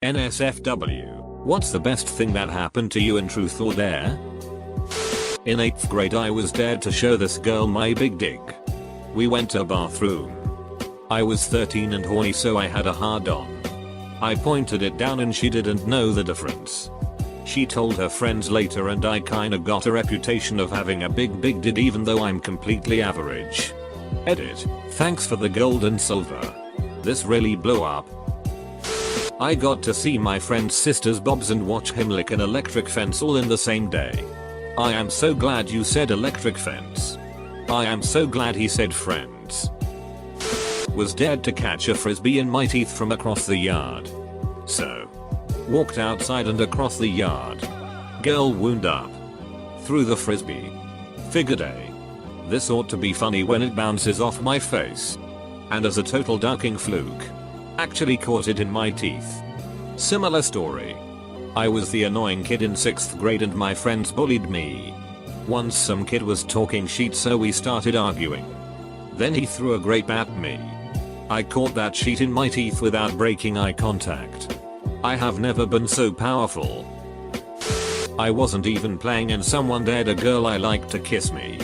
NSFW. What's the best thing that happened to you in Truth or Dare? In 8th grade I was dared to show this girl my big dick. We went to a bathroom. I was 13 and horny, so I had a hard on. I pointed it down and she didn't know the difference. She told her friends later and I kinda got a reputation of having a big did even though I'm completely average. Edit. Thanks for the gold and silver. This really blew up. I got to see my friend's sister's bobs and watch him lick an electric fence all in the same day. I am so glad you said electric fence. I am so glad he said friends. Was dared to catch a frisbee in my teeth from across the yard. So walked outside and across the yard. Girl wound up. Threw the frisbee. Figured this ought to be funny when it bounces off my face. And as a total ducking fluke, actually caught it in my teeth. Similar story. I was the annoying kid in 6th grade and my friends bullied me. Once some kid was talking shit, so we started arguing. Then he threw a grape at me. I caught that sheet in my teeth without breaking eye contact. I have never been so powerful. I wasn't even playing and someone dared a girl I liked to kiss me.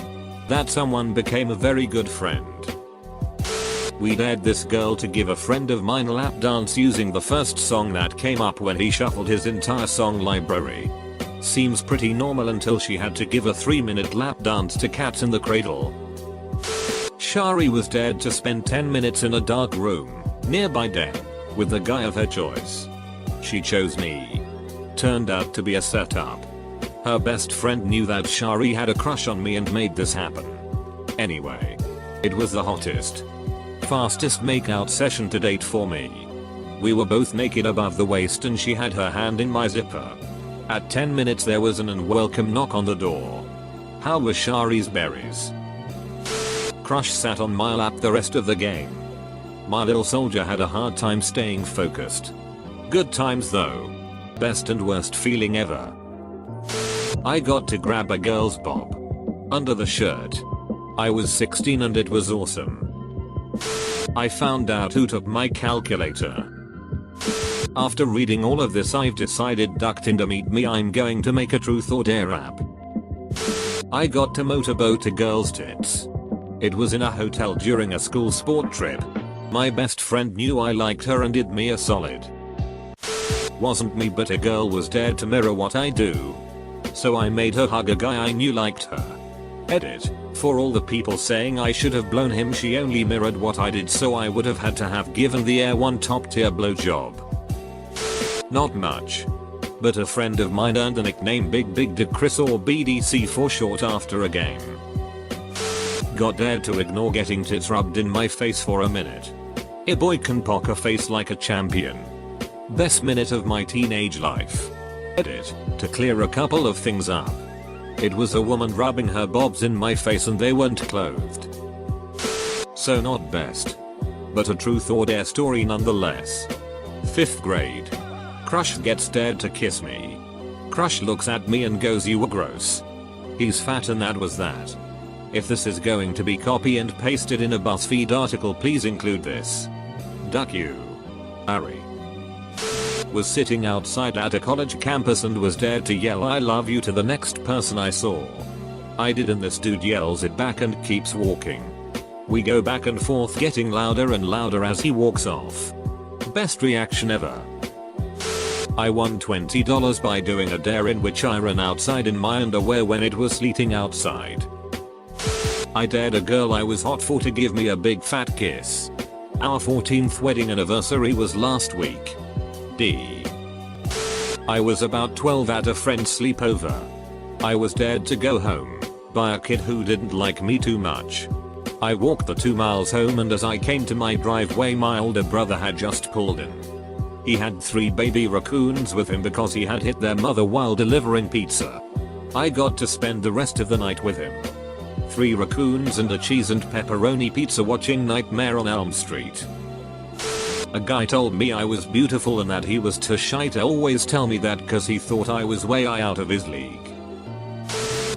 That someone became a very good friend. We dared this girl to give a friend of mine a lap dance using the first song that came up when he shuffled his entire song library. Seems pretty normal until she had to give a 3-minute lap dance to Cats in the Cradle. Shari was dared to spend 10 minutes in a dark room, nearby Den, with the guy of her choice. She chose me. Turned out to be a setup. Her best friend knew that Shari had a crush on me and made this happen. Anyway, it was the hottest, fastest makeout session to date for me. We were both naked above the waist and she had her hand in my zipper. At 10 minutes there was an unwelcome knock on the door. How were Shari's berries? Crush sat on my lap the rest of the game. My little soldier had a hard time staying focused. Good times though. Best and worst feeling ever. I got to grab a girl's bob under the shirt. I was 16 and it was awesome. I found out who took my calculator. After reading all of this I've decided ducked into Meet Me I'm going to make a Truth or Dare app. I got to motorboat a girl's tits. It was in a hotel during a school sport trip. My best friend knew I liked her and did me a solid. Wasn't me, but a girl was dared to mirror what I do. So I made her hug a guy I knew liked her. Edit. For all the people saying I should have blown him, she only mirrored what I did, so I would have had to have given the air one top tier blowjob. Not much. But a friend of mine earned the nickname Big Dick Chris, or BDC for short, after a game. Got dared to ignore getting tits rubbed in my face for a minute. A boy can poker face like a champion. Best minute of my teenage life. Edit. To clear a couple of things up. It was a woman rubbing her bobs in my face and they weren't clothed. So not best. But a Truth or Dare story nonetheless. 5th grade. Crush gets dared to kiss me. Crush looks at me and goes, "You were gross." He's fat and that was that. If this is going to be copy and pasted in a BuzzFeed article, please include this. Duck you. Ari. Was sitting outside at a college campus and was dared to yell "I love you" to the next person I saw. I did, and this dude yells it back and keeps walking. We go back and forth, getting louder and louder as he walks off. Best reaction ever. I won $20 by doing a dare in which I ran outside in my underwear when it was sleeting outside. I dared a girl I was hot for to give me a big fat kiss. Our 14th wedding anniversary was last week. D. I was about 12 at a friend's sleepover. I was dared to go home by a kid who didn't like me too much. I walked the 2 miles home, and as I came to my driveway my older brother had just pulled in. He had 3 baby raccoons with him because he had hit their mother while delivering pizza. I got to spend the rest of the night with him. 3 raccoons and a cheese and pepperoni pizza watching Nightmare on Elm Street. A guy told me I was beautiful and that he was too shy to always tell me that cause he thought I was way out of his league.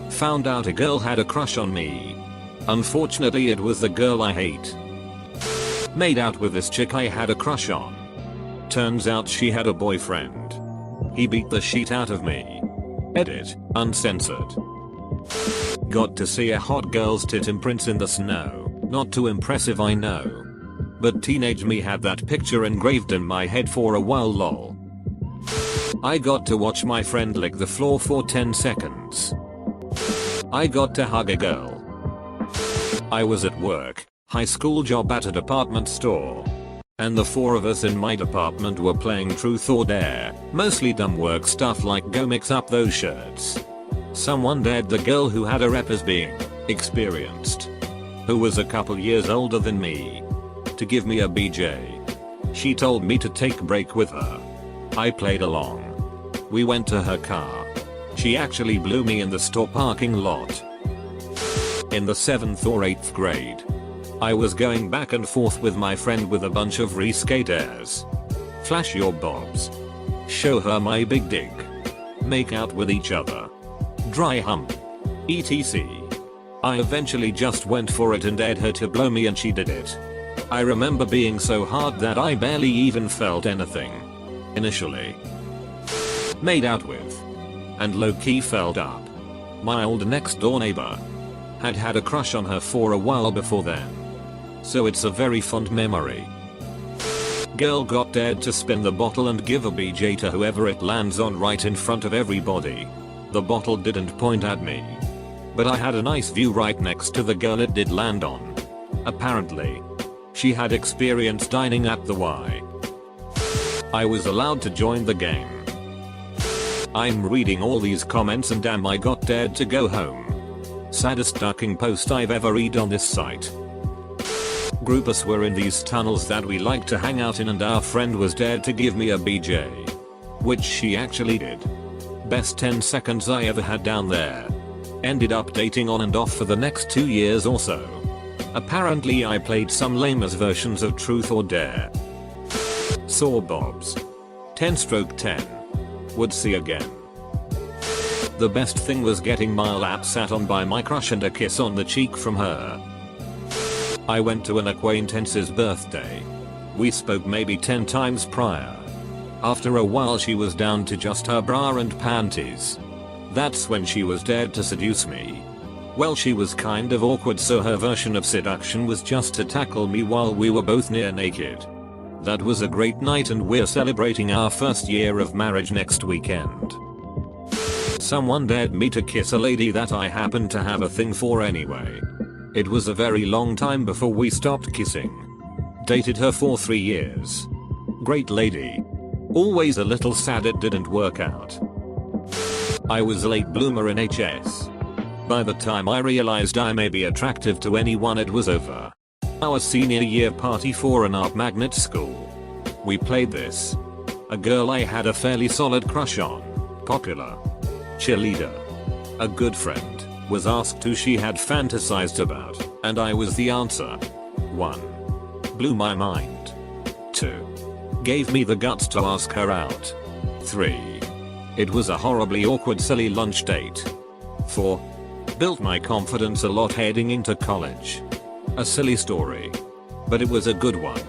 Found out a girl had a crush on me. Unfortunately it was the girl I hate. Made out with this chick I had a crush on. Turns out she had a boyfriend. He beat the shit out of me. Edit, uncensored. Got to see a hot girl's tit imprints in the snow. Not too impressive, I know. But teenage me had that picture engraved in my head for a while, lol. I got to watch my friend lick the floor for 10 seconds. I got to hug a girl. I was at work, high school job at a department store. And the 4 of us in my department were playing truth or dare, mostly dumb work stuff like go mix up those shirts. Someone dared the girl who had a rep as being experienced, who was a couple years older than me, to give me a BJ. She told me to take a break with her. I played along. We went to her car. She actually blew me in the store parking lot. In the 7th or 8th grade, I was going back and forth with my friend with a bunch of re-skaters. Flash your bobs. Show her my big dick. Make out with each other. Dry hump. etc. I eventually just went for it and dared her to blow me and she did it. I remember being so hard that I barely even felt anything. Initially. Made out with. And low-key felt up. My old next door neighbor had had a crush on her for a while before then. So it's a very fond memory. Girl got dared to spin the bottle and give a BJ to whoever it lands on right in front of everybody. The bottle didn't point at me. But I had a nice view right next to the girl it did land on. Apparently. She had experience dining at the Y. I was allowed to join the game. I'm reading all these comments and damn, I got dared to go home. Saddest ducking post I've ever read on this site. Group us were in these tunnels that we like to hang out in and our friend was dared to give me a BJ. Which she actually did. Best 10 seconds I ever had down there. Ended up dating on and off for the next 2 years or so. Apparently I played some lamest versions of Truth or Dare. Saw Bobs. 10/10. Would see again. The best thing was getting my lap sat on by my crush and a kiss on the cheek from her. I went to an acquaintance's birthday. We spoke maybe 10 times prior. After a while she was down to just her bra and panties. That's when she was dared to seduce me. Well, she was kind of awkward, so her version of seduction was just to tackle me while we were both near naked. That was a great night and we're celebrating our first year of marriage next weekend. Someone dared me to kiss a lady that I happened to have a thing for anyway. It was a very long time before we stopped kissing. Dated her for 3 years. Great lady. Always a little sad it didn't work out. I was a late bloomer in HS. By the time I realized I may be attractive to anyone, it was over. Our senior year party for an art magnet school. We played this. A girl I had a fairly solid crush on. Popular. Cheerleader. A good friend. Was asked who she had fantasized about, and I was the answer. 1. Blew my mind. 2. Gave me the guts to ask her out. 3. It was a horribly awkward silly lunch date. 4. Built my confidence a lot heading into college. A silly story. But it was a good one.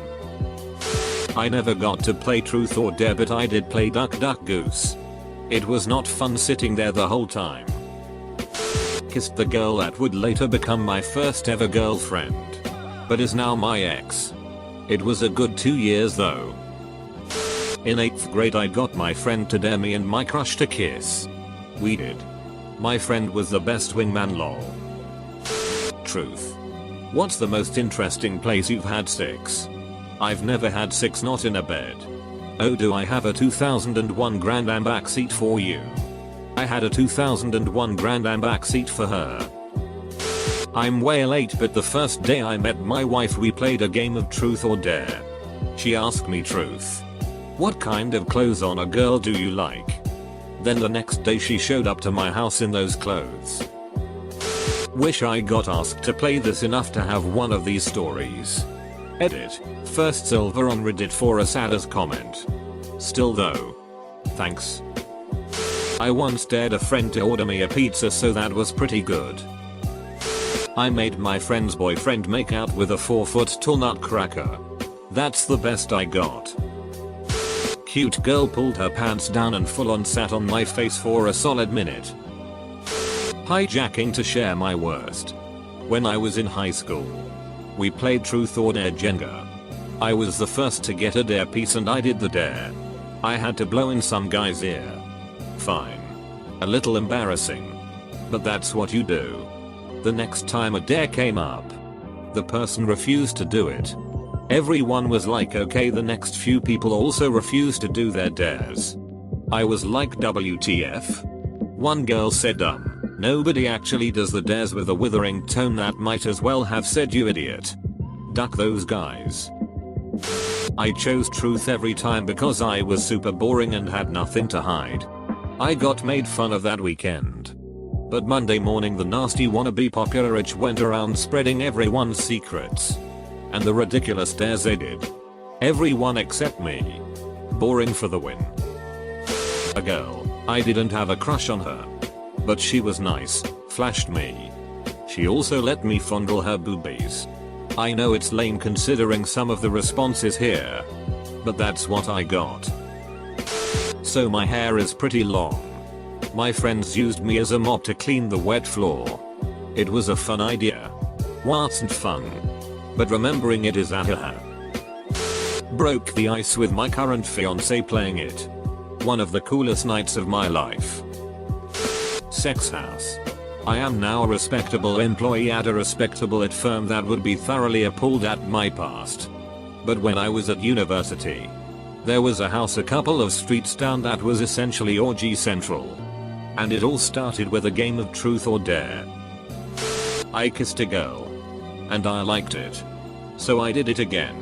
I never got to play Truth or Dare, but I did play Duck Duck Goose. It was not fun sitting there the whole time. Kissed the girl that would later become my first ever girlfriend. But is now my ex. It was a good 2 years though. In 8th grade I got my friend to dare me and my crush to kiss. We did. My friend was the best wingman, lol. Truth. What's the most interesting place you've had sex? I've never had sex, not in a bed. Oh, do I have a 2001 Grand Am backseat for you? I had a 2001 Grand Am backseat for her. I'm way late, but the first day I met my wife we played a game of Truth or Dare. She asked me, Truth, what kind of clothes on a girl do you like? Then the next day she showed up to my house in those clothes. Wish I got asked to play this enough to have one of these stories. Edit. First silver on Reddit for a saddest comment. Still though. Thanks. I once dared a friend to order me a pizza, so that was pretty good. I made my friend's boyfriend make out with a 4-foot tall nutcracker. That's the best I got. Cute girl pulled her pants down and full on sat on my face for a solid minute. Hijacking to share my worst. When I was in high school, we played Truth or Dare Jenga. I was the first to get a dare piece and I did the dare. I had to blow in some guy's ear. Fine. A little embarrassing. But that's what you do. The next time a dare came up, the person refused to do it. Everyone was like okay, the next few people also refused to do their dares. I was like WTF? One girl said nobody actually does the dares with a withering tone that might as well have said you idiot. Duck those guys. I chose truth every time because I was super boring and had nothing to hide. I got made fun of that weekend. But Monday morning the nasty wannabe popular rich went around spreading everyone's secrets. And the ridiculous dares they did. Everyone except me. Boring for the win. A girl, I didn't have a crush on her. But she was nice, flashed me. She also let me fondle her boobies. I know it's lame considering some of the responses here. But that's what I got. So my hair is pretty long. My friends used me as a mop to clean the wet floor. It was a fun idea. Wasn't fun. But remembering it is broke the ice with my current fiance playing it. One of the coolest nights of my life. Sex house. I am now a respectable employee at a respectable firm that would be thoroughly appalled at my past. But when I was at university, there was a house a couple of streets down that was essentially orgy central. And it all started with a game of truth or dare. I kissed a girl. And I liked it. So I did it again.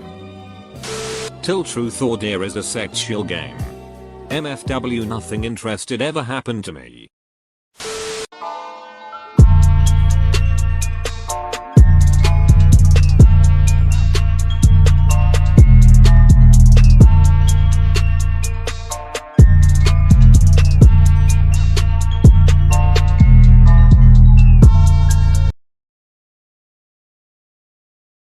Till truth or dare is a sexual game. NSFW, nothing interested ever happened to me.